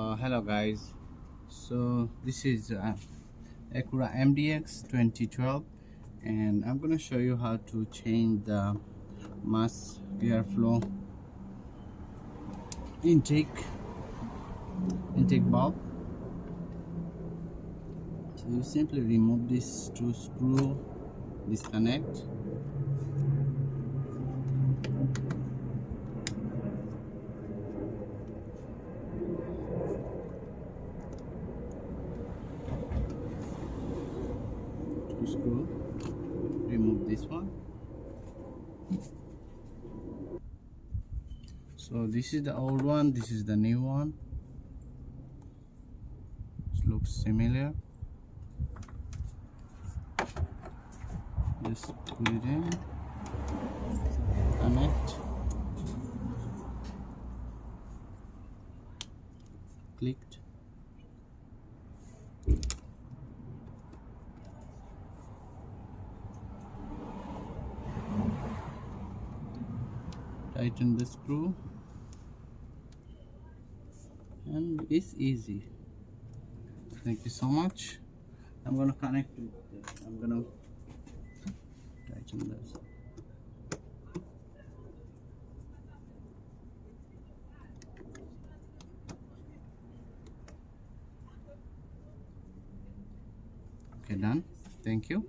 Hello guys, so this is Acura MDX 2012 and I'm gonna show you how to change the mass airflow intake bulb. So you simply remove this two screw, disconnect, two screw, remove this one. So this is the old one, this is the new one. It looks similar. Just put it in, connect, clicked. Tighten the screw and it's easy. Thank you so much. I'm gonna connect with this. I'm gonna tighten this. Okay, done. Thank you.